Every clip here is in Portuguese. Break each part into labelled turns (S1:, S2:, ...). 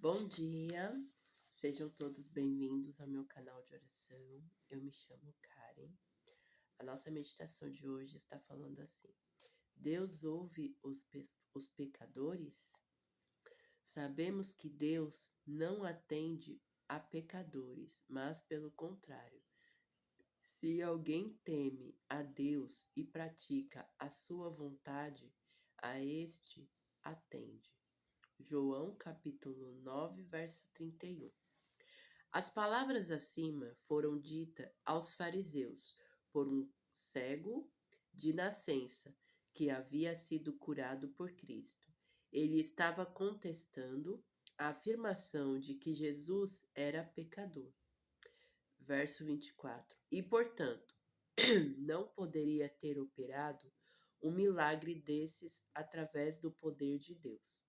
S1: Bom dia, sejam todos bem-vindos ao meu canal de oração. Eu me chamo Karen. A nossa meditação de hoje está falando assim: Deus ouve os pecadores? Sabemos que Deus não atende a pecadores, mas pelo contrário. Se alguém teme a Deus e pratica a sua vontade, a este atende. João capítulo 9, verso 31. As palavras acima foram ditas aos fariseus por um cego de nascença que havia sido curado por Cristo. Ele estava contestando a afirmação de que Jesus era pecador. Verso 24. E, portanto, não poderia ter operado um milagre desses através do poder de Deus.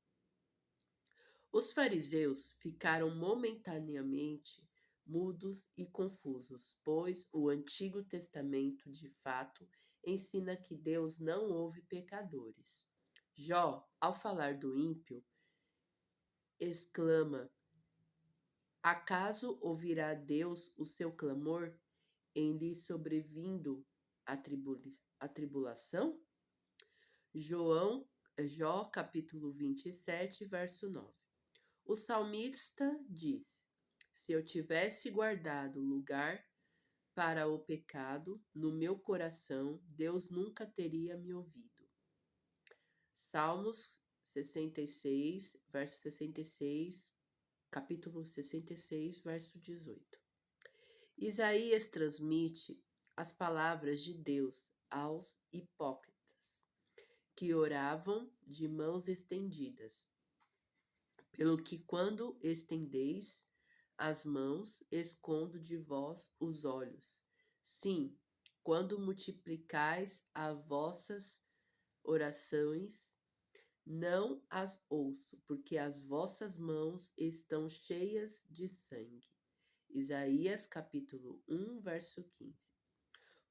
S1: Os fariseus ficaram momentaneamente mudos e confusos, pois o Antigo Testamento, de fato, ensina que Deus não ouve pecadores. Jó, ao falar do ímpio, exclama: Acaso ouvirá Deus o seu clamor em lhe sobrevindo a tribulação? Jó capítulo 27, verso 9. O salmista diz: Se eu tivesse guardado lugar para o pecado no meu coração, Deus nunca teria me ouvido. Salmos 66, verso 66, capítulo 66, verso 18. Isaías transmite as palavras de Deus aos hipócritas, que oravam de mãos estendidas. Pelo que quando estendeis as mãos, escondo de vós os olhos. Sim, quando multiplicais as vossas orações, não as ouço, porque as vossas mãos estão cheias de sangue. Isaías capítulo 1, verso 15.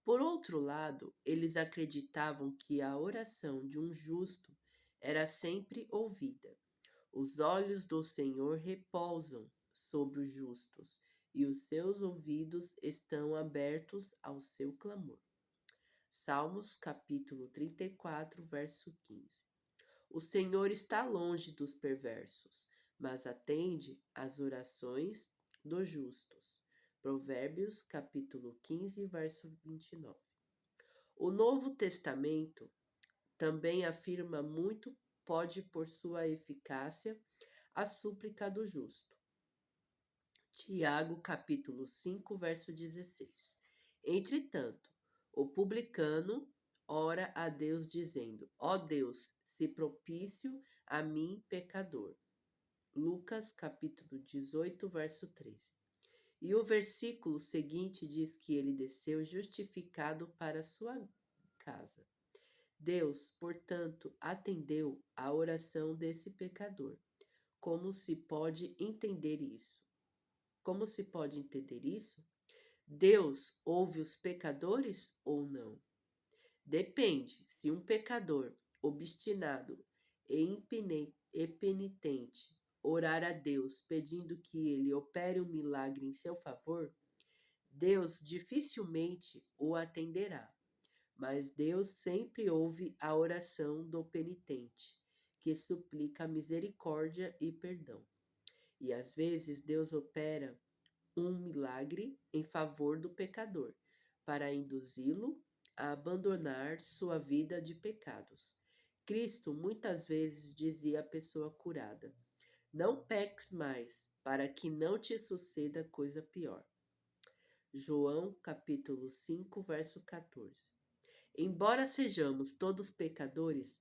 S1: Por outro lado, eles acreditavam que a oração de um justo era sempre ouvida. Os olhos do Senhor repousam sobre os justos, e os seus ouvidos estão abertos ao seu clamor. Salmos capítulo 34, verso 15. O Senhor está longe dos perversos, mas atende às orações dos justos. Provérbios capítulo 15, verso 29. O Novo Testamento também afirma muito pode por sua eficácia a súplica do justo. Tiago, capítulo 5, verso 16. Entretanto, o publicano ora a Deus dizendo: Ó Deus, se propício a mim, pecador. Lucas, capítulo 18, verso 13. E o versículo seguinte diz que ele desceu justificado para sua casa. Deus, portanto, atendeu à oração desse pecador. Como se pode entender isso? Como se pode entender isso? Deus ouve os pecadores ou não? Depende. Se um pecador obstinado e penitente orar a Deus pedindo que ele opere um milagre em seu favor, Deus dificilmente o atenderá. Mas Deus sempre ouve a oração do penitente, que suplica misericórdia e perdão. E às vezes Deus opera um milagre em favor do pecador, para induzi-lo a abandonar sua vida de pecados. Cristo muitas vezes dizia à pessoa curada: Não peques mais, para que não te suceda coisa pior. João capítulo 5, verso 14. Embora sejamos todos pecadores,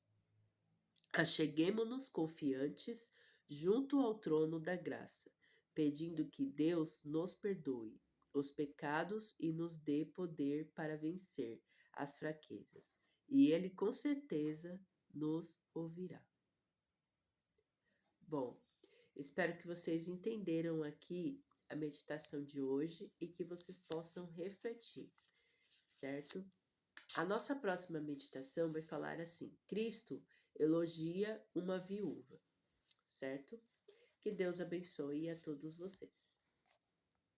S1: acheguemo-nos confiantes junto ao trono da graça, pedindo que Deus nos perdoe os pecados e nos dê poder para vencer as fraquezas. E Ele com certeza nos ouvirá. Bom, espero que vocês entenderam aqui a meditação de hoje e que vocês possam refletir, certo? A nossa próxima meditação vai falar assim: Cristo elogia uma viúva, certo? Que Deus abençoe a todos vocês.